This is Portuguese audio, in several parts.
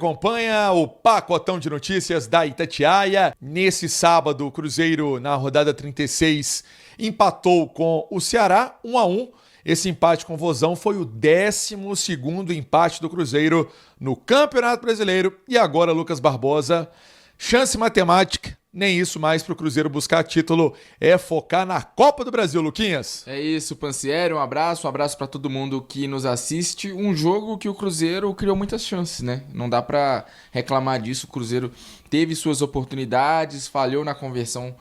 Acompanha o pacotão de notícias da Itatiaia. Nesse sábado, o Cruzeiro, na rodada 36, empatou com o Ceará 1-1. Esse empate com Vozão foi o 12º empate do Cruzeiro no Campeonato Brasileiro. E agora, Lucas Barbosa, chance matemática, nem isso mais para o Cruzeiro buscar título, é focar na Copa do Brasil, Luquinhas. É isso, Pansieri, um abraço para todo mundo que nos assiste. Um jogo que o Cruzeiro criou muitas chances, né? Não dá para reclamar disso. O Cruzeiro teve suas oportunidades, falhou na conversão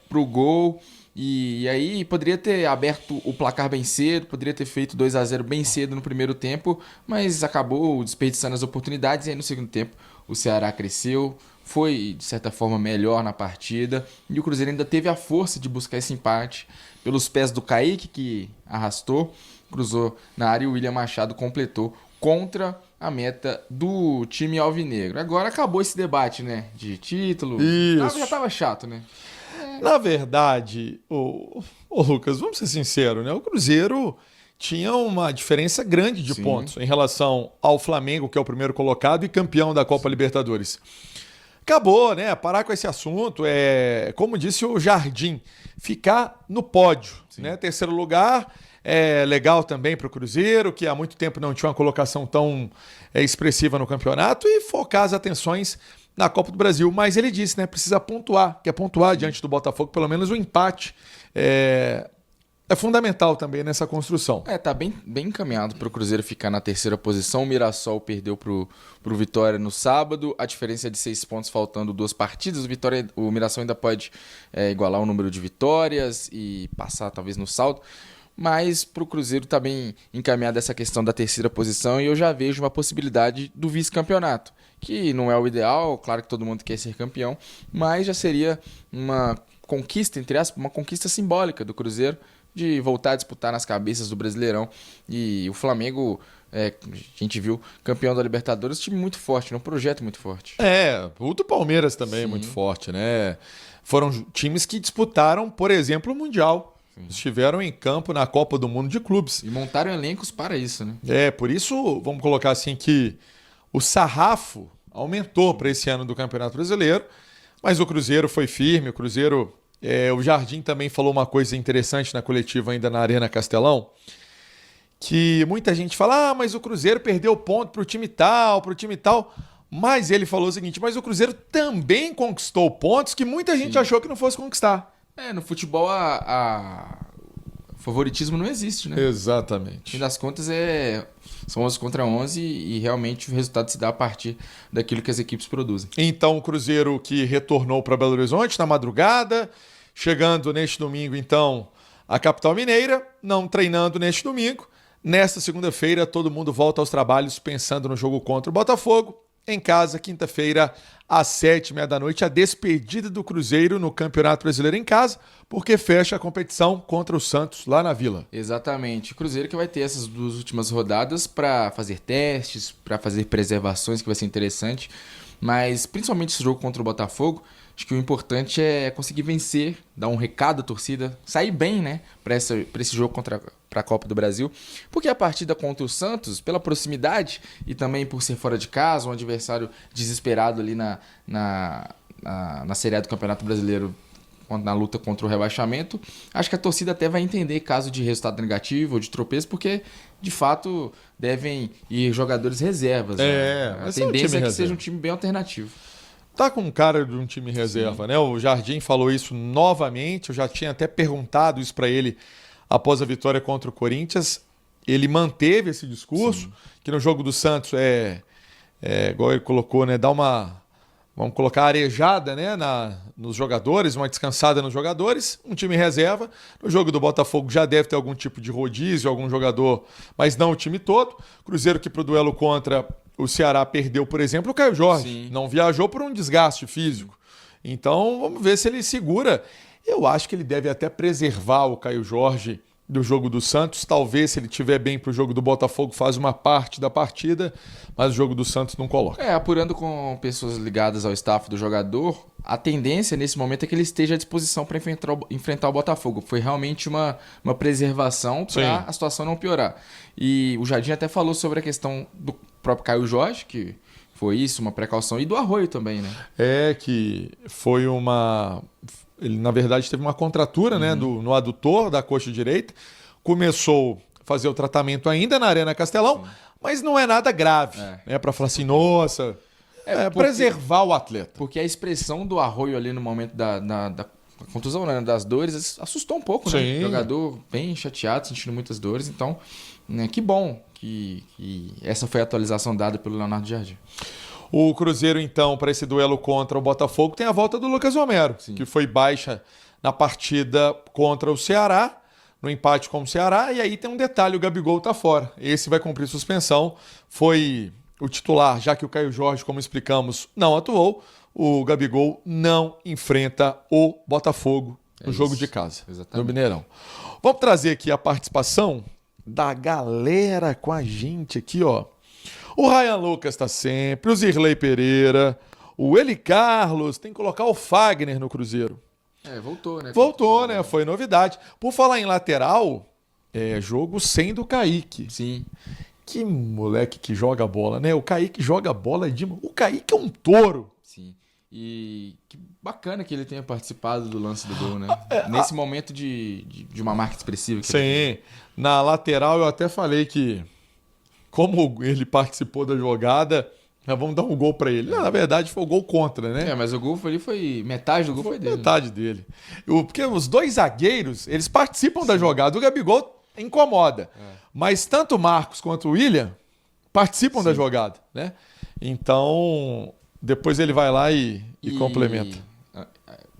pro gol. E aí poderia ter aberto o placar bem cedo, poderia ter feito 2-0 bem cedo no primeiro tempo, mas acabou desperdiçando as oportunidades. E aí no segundo tempo o Ceará cresceu, foi de certa forma melhor na partida, e o Cruzeiro ainda teve a força de buscar esse empate pelos pés do Kaique, que arrastou, cruzou na área, e o William Machado completou contra a meta do time alvinegro. Agora acabou esse debate, né, de título. Isso. Já tava chato, né? Na verdade, ô Lucas, vamos ser sinceros, né? O Cruzeiro tinha uma diferença grande de pontos em relação ao Flamengo, que é o primeiro colocado e campeão da Copa Libertadores. Acabou, né? Parar com esse assunto. Como disse o Jardim, ficar no pódio, né? Terceiro lugar é legal também para o Cruzeiro, que há muito tempo não tinha uma colocação tão expressiva no campeonato, e focar as atenções na Copa do Brasil. Mas ele disse, né? Precisa pontuar, quer pontuar diante do Botafogo, pelo menos o empate é fundamental também nessa construção. Tá bem encaminhado para o Cruzeiro ficar na terceira posição. O Mirassol perdeu pro Vitória no sábado. A diferença é de 6 pontos, faltando 2 partidas. O Mirassol ainda pode igualar o número de vitórias e passar talvez no saldo. Mas para o Cruzeiro está bem encaminhada essa questão da terceira posição, e eu já vejo uma possibilidade do vice-campeonato, que não é o ideal, claro que todo mundo quer ser campeão, mas já seria uma conquista, entre aspas, uma conquista simbólica do Cruzeiro, de voltar a disputar nas cabeças do Brasileirão. E o Flamengo, a gente viu, campeão da Libertadores, time muito forte, um projeto muito forte. O do Palmeiras também é muito forte, né? Foram times que disputaram, por exemplo, o Mundial. Estiveram em campo na Copa do Mundo de Clubes. E montaram elencos para isso, né? Por isso, vamos colocar assim, que o sarrafo aumentou para esse ano do Campeonato Brasileiro, mas o Cruzeiro foi firme, o Cruzeiro... o Jardim também falou uma coisa interessante na coletiva ainda na Arena Castelão, que muita gente fala, mas o Cruzeiro perdeu ponto para o time tal, mas ele falou o seguinte, mas o Cruzeiro também conquistou pontos que muita gente achou que não fosse conquistar. No futebol favoritismo não existe, né? Exatamente. No fim das contas são 11 contra 11 e realmente o resultado se dá a partir daquilo que as equipes produzem. Então o Cruzeiro que retornou para Belo Horizonte na madrugada, chegando neste domingo então à capital mineira, não treinando neste domingo. Nesta segunda-feira todo mundo volta aos trabalhos pensando no jogo contra o Botafogo. Em casa, quinta-feira, às 19h30, a despedida do Cruzeiro no Campeonato Brasileiro em casa, porque fecha a competição contra o Santos lá na Vila. Exatamente. O Cruzeiro que vai ter essas 2 últimas rodadas para fazer testes, para fazer preservações, que vai ser interessante. Mas, principalmente esse jogo contra o Botafogo, acho que o importante é conseguir vencer, dar um recado à torcida, sair bem, né, para esse jogo para a Copa do Brasil. Porque a partida contra o Santos, pela proximidade e também por ser fora de casa, um adversário desesperado ali na Série A do Campeonato Brasileiro, na luta contra o rebaixamento, acho que a torcida até vai entender caso de resultado negativo ou de tropeço, porque de fato devem ir jogadores reservas. A tendência é que seja um time bem alternativo. Tá com cara de um time reserva, né? O Jardim falou isso novamente, eu já tinha até perguntado isso para ele após a vitória contra o Corinthians. Ele manteve esse discurso, que no jogo do Santos igual ele colocou, né? Vamos colocar arejada, né, nos jogadores, uma descansada nos jogadores, um time reserva. No jogo do Botafogo já deve ter algum tipo de rodízio, algum jogador, mas não o time todo. Cruzeiro que pro duelo contra o Ceará perdeu, por exemplo, o Caio Jorge. Não viajou por um desgaste físico. Então vamos ver se ele segura. Eu acho que ele deve até preservar o Caio Jorge do jogo do Santos. Talvez, se ele estiver bem para o jogo do Botafogo, faz uma parte da partida, mas o jogo do Santos não coloca. Apurando com pessoas ligadas ao staff do jogador, a tendência nesse momento é que ele esteja à disposição para enfrentar o Botafogo. Foi realmente uma preservação para a situação não piorar. E o Jardim até falou sobre a questão do próprio Caio Jorge, que foi isso, uma precaução. E do Arroio também, né? Que foi ele, na verdade, teve uma contratura, né, no adutor da coxa direita. Começou a fazer o tratamento ainda na Arena Castelão, mas não é nada grave. Para falar assim, nossa... preservar o atleta. Porque a expressão do Arroio ali no momento da contusão, né, das dores, assustou um pouco, né? O jogador bem chateado, sentindo muitas dores. Então, né, que bom que essa foi a atualização dada pelo Leonardo Jardim. O Cruzeiro, então, para esse duelo contra o Botafogo, tem a volta do Lucas Romero, que foi baixa na partida contra o Ceará, no empate com o Ceará. E aí tem um detalhe, o Gabigol tá fora. Esse vai cumprir suspensão. Foi o titular, já que o Caio Jorge, como explicamos, não atuou. O Gabigol não enfrenta o Botafogo no jogo de casa, no Mineirão. Vamos trazer aqui a participação da galera com a gente aqui, ó. O Ryan Lucas tá sempre, o Zirlei Pereira, o Eli Carlos, tem que colocar o Fagner no Cruzeiro. Voltou, né? Voltou, né? Foi novidade. Por falar em lateral, jogo sem do Kaique. Sim. Que moleque que joga bola, né? O Kaique joga bola de... O Kaique é um touro. Sim. E que bacana que ele tenha participado do lance do gol, né? Nesse momento de uma marca expressiva. Sim. Na lateral eu até falei que, como ele participou da jogada, nós vamos dar um gol pra ele. Na verdade foi o gol contra, né? Mas o gol ali foi... Metade do gol foi dele. Metade dele. Porque os dois zagueiros, eles participam da jogada. O Gabigol incomoda. Mas tanto o Marcos quanto o William participam da jogada, né? Então... Depois ele vai lá e complementa.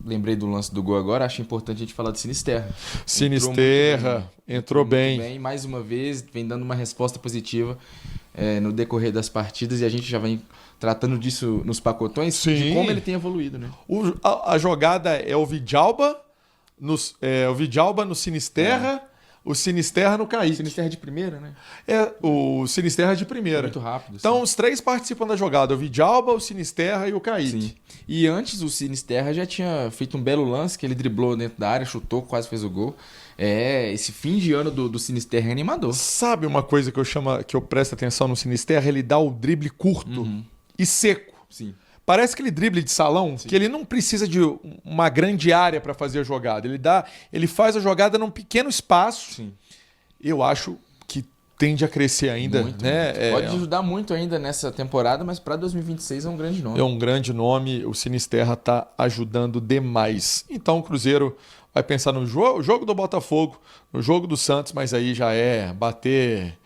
Lembrei do lance do gol agora, acho importante a gente falar de Sinisterra. Sinisterra, entrou bem. Mais uma vez, vem dando uma resposta positiva no decorrer das partidas e a gente já vem tratando disso nos pacotões, de como ele tem evoluído, né? A jogada é o Vidalba no Sinisterra, o Sinisterra no Kaique. O Sinisterra de primeira, né? O Sinisterra de primeira. Muito rápido. Então os três participam da jogada, o Vidalba, o Sinisterra e o Kaique. Sim. E antes o Sinisterra já tinha feito um belo lance, que ele driblou dentro da área, chutou, quase fez o gol. Esse fim de ano do Sinisterra é animador. Sabe uma coisa que eu presto atenção no Sinisterra? Ele dá o drible curto e seco. Sim. Parece aquele drible de salão, que ele não precisa de uma grande área para fazer a jogada. Ele faz a jogada num pequeno espaço. Sim. Eu acho que tende a crescer ainda. Muito, né? Muito. Pode ajudar muito ainda nessa temporada, mas para 2026 é um grande nome. É um grande nome. O Sinisterra está ajudando demais. Então o Cruzeiro vai pensar no jogo do Botafogo, no jogo do Santos, mas aí já é bater...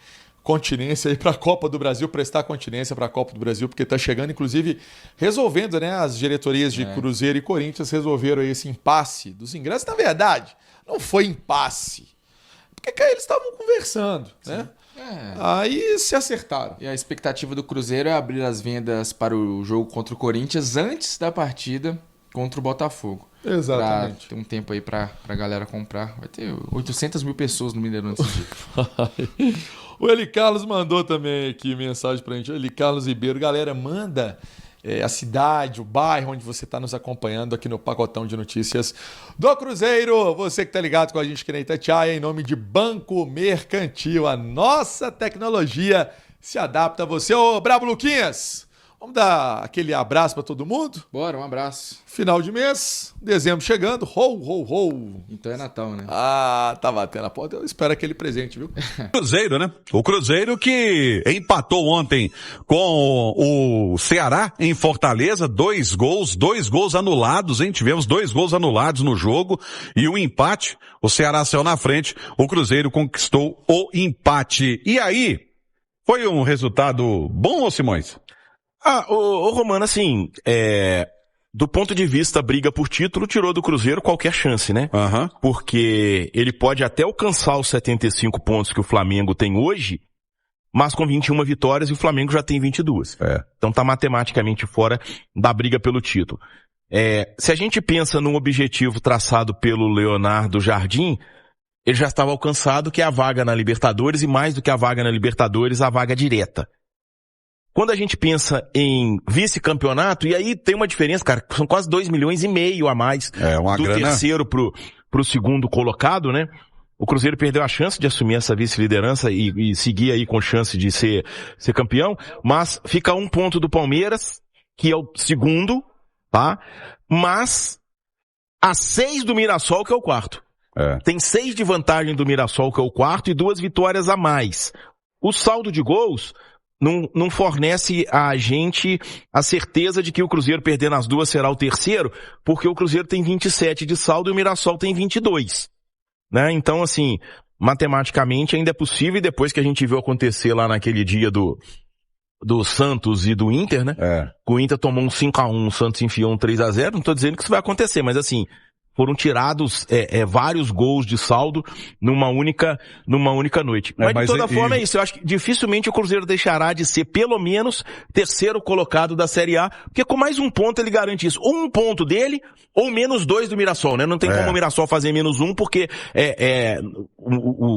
continência aí para a Copa do Brasil, prestar continência para a Copa do Brasil, porque está chegando, inclusive, resolvendo, né? As diretorias de Cruzeiro e Corinthians resolveram aí esse impasse dos ingressos. Na verdade, não foi impasse, porque eles estavam conversando, né? Aí se acertaram. E a expectativa do Cruzeiro é abrir as vendas para o jogo contra o Corinthians antes da partida contra o Botafogo. Exatamente. Pra ter um tempo aí pra galera comprar. Vai ter 800 mil pessoas no Mineirão nesse dia. O Eli Carlos mandou também aqui mensagem pra gente. Eli Carlos Ribeiro. Galera, manda a cidade, o bairro onde você está nos acompanhando aqui no Pacotão de Notícias do Cruzeiro. Você que tá ligado com a gente aqui na Itatiaia, em nome de Banco Mercantil. A nossa tecnologia se adapta a você. Ô, Brabo Luquinhas! Vamos dar aquele abraço para todo mundo? Bora, um abraço. Final de mês, dezembro chegando, ho, ho, ho. Então é Natal, né? Tá batendo a porta, eu espero aquele presente, viu? Cruzeiro, né? O Cruzeiro que empatou ontem com o Ceará em Fortaleza, dois gols anulados, hein? Tivemos 2 gols anulados no jogo e o empate, o Ceará saiu na frente, o Cruzeiro conquistou o empate. E aí, foi um resultado bom, ô Simões? Ô Romano, assim, do ponto de vista briga por título, tirou do Cruzeiro qualquer chance, né? Porque ele pode até alcançar os 75 pontos que o Flamengo tem hoje, mas com 21 vitórias e o Flamengo já tem 22. Então tá matematicamente fora da briga pelo título. Se a gente pensa num objetivo traçado pelo Leonardo Jardim, ele já estava alcançado, que é a vaga na Libertadores, e mais do que a vaga na Libertadores, a vaga direta. Quando a gente pensa em vice-campeonato, e aí tem uma diferença, cara, são quase 2,5 milhões a mais uma do grana... terceiro pro segundo colocado, né? O Cruzeiro perdeu a chance de assumir essa vice-liderança e seguir aí com chance de ser campeão, mas fica 1 ponto do Palmeiras, que é o segundo, tá? Mas a 6 do Mirassol, que é o quarto. Tem 6 de vantagem do Mirassol, que é o quarto, e 2 vitórias a mais. O saldo de gols não fornece a gente a certeza de que o Cruzeiro perdendo as 2 será o terceiro, porque o Cruzeiro tem 27 de saldo e o Mirassol tem 22. Né? Então, assim, matematicamente ainda é possível, e depois que a gente viu acontecer lá naquele dia do Santos e do Inter, né? O Inter tomou um 5-1, o Santos enfiou um 3-0, não tô dizendo que isso vai acontecer, mas assim, foram tirados vários gols de saldo numa única noite. Mas de toda forma é isso. Eu acho que dificilmente o Cruzeiro deixará de ser pelo menos terceiro colocado da Série A, porque com mais 1 ponto ele garante isso. 1 ponto dele ou menos 2 do Mirassol, né? Não tem como o Mirassol fazer menos 1, porque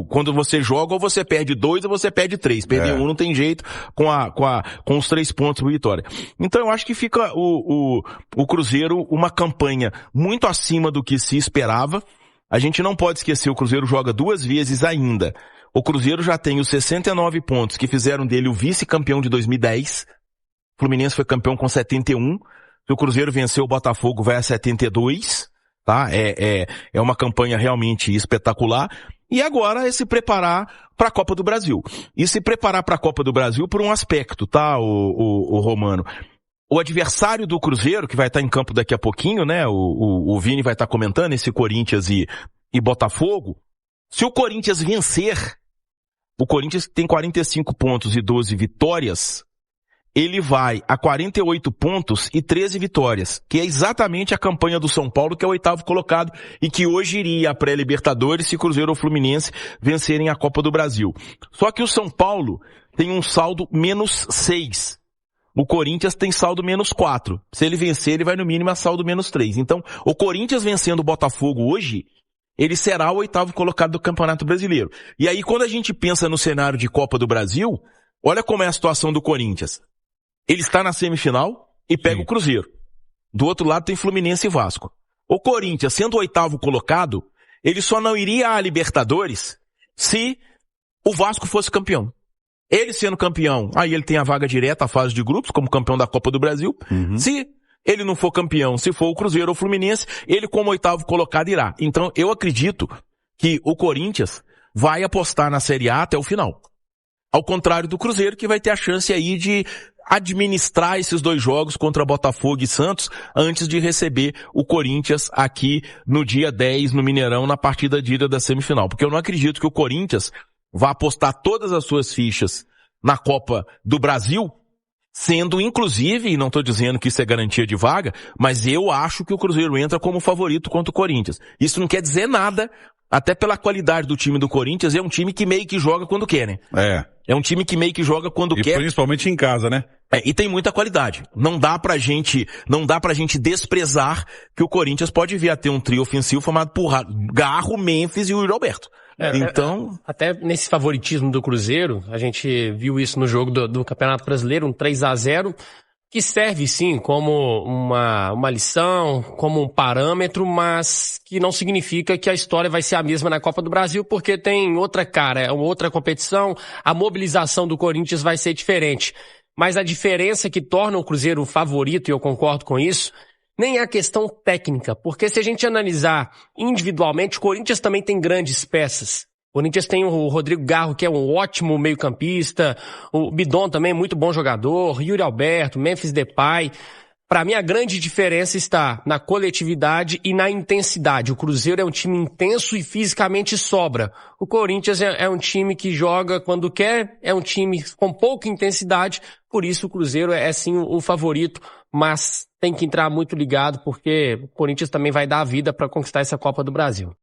quando você joga, ou você perde 2 ou você perde 3. Perder 1 não tem jeito com os 3 pontos do Vitória. Então eu acho que fica o Cruzeiro uma campanha muito acima do que se esperava. A gente não pode esquecer, o Cruzeiro joga 2 vezes ainda. O Cruzeiro já tem os 69 pontos que fizeram dele o vice-campeão de 2010. O Fluminense foi campeão com 71. Se o Cruzeiro venceu o Botafogo, vai a 72. Tá? É uma campanha realmente espetacular. E agora é se preparar para a Copa do Brasil. E se preparar para a Copa do Brasil por um aspecto, tá, o Romano? O adversário do Cruzeiro, que vai estar em campo daqui a pouquinho, né? O Vini vai estar comentando, esse Corinthians e Botafogo. Se o Corinthians vencer, o Corinthians tem 45 pontos e 12 vitórias, ele vai a 48 pontos e 13 vitórias, que é exatamente a campanha do São Paulo, que é o 8º colocado e que hoje iria à pré-Libertadores se Cruzeiro ou Fluminense vencerem a Copa do Brasil. Só que o São Paulo tem um saldo menos 6. O Corinthians tem saldo menos 4. Se ele vencer, ele vai no mínimo a saldo menos 3. Então, o Corinthians vencendo o Botafogo hoje, ele será o 8º colocado do Campeonato Brasileiro. E aí, quando a gente pensa no cenário de Copa do Brasil, olha como é a situação do Corinthians. Ele está na semifinal e pega o Cruzeiro. Do outro lado tem Fluminense e Vasco. O Corinthians, sendo o 8º colocado, ele só não iria à Libertadores se o Vasco fosse campeão. Ele sendo campeão, aí ele tem a vaga direta à fase de grupos, como campeão da Copa do Brasil. Se ele não for campeão, se for o Cruzeiro ou o Fluminense, ele como 8º colocado irá. Então eu acredito que o Corinthians vai apostar na Série A até o final. Ao contrário do Cruzeiro, que vai ter a chance aí de administrar esses 2 jogos contra Botafogo e Santos antes de receber o Corinthians aqui no dia 10 no Mineirão, na partida de ida da semifinal. Porque eu não acredito que o Corinthians vai apostar todas as suas fichas na Copa do Brasil, sendo inclusive, e não estou dizendo que isso é garantia de vaga, mas eu acho que o Cruzeiro entra como favorito contra o Corinthians. Isso não quer dizer nada, até pela qualidade do time do Corinthians, é um time que meio que joga quando quer, né? É um time que meio que joga quando quer. E principalmente em casa, né? E tem muita qualidade. Não dá pra gente desprezar que o Corinthians pode vir a ter um trio ofensivo formado por Garro, Memphis e o Yuri Alberto. Então, até nesse favoritismo do Cruzeiro, a gente viu isso no jogo do Campeonato Brasileiro, um 3-0, que serve sim como uma lição, como um parâmetro, mas que não significa que a história vai ser a mesma na Copa do Brasil, porque tem outra cara, outra competição, a mobilização do Corinthians vai ser diferente. Mas a diferença que torna o Cruzeiro o favorito, e eu concordo com isso, nem é a questão técnica, porque se a gente analisar individualmente, o Corinthians também tem grandes peças. O Corinthians tem o Rodrigo Garro, que é um ótimo meio-campista, o Bidon também, muito bom jogador, Yuri Alberto, Memphis Depay. Para mim, a grande diferença está na coletividade e na intensidade. O Cruzeiro é um time intenso e fisicamente sobra. O Corinthians é um time que joga quando quer, é um time com pouca intensidade, por isso o Cruzeiro é sim o favorito, mas tem que entrar muito ligado porque o Corinthians também vai dar a vida para conquistar essa Copa do Brasil.